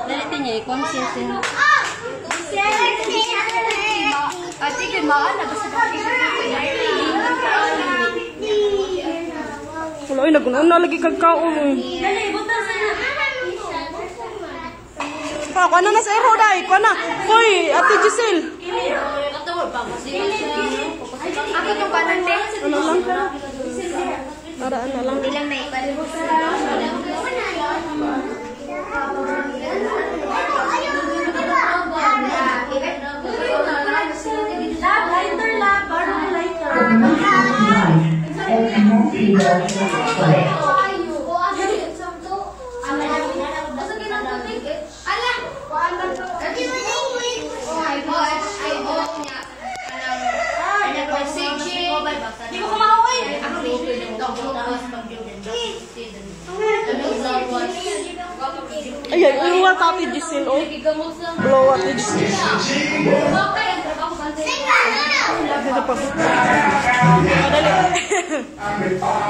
Dalitin niya, i-consistent. Ate, gimana na basta Wala, ay, naguna lagi kagkaon. Ako na sa ero, day. Ako na. Hoy, Ate Giselle. ako itong kanan, te. Ano lang? Paraan na lang. Ilang na ipan. Lighter lang, parang lighter. Hindi ko kumawin. Ayan, inuwa ka Ate Giselle, oh. Blow Ate Giselle. Dito pa. Madali.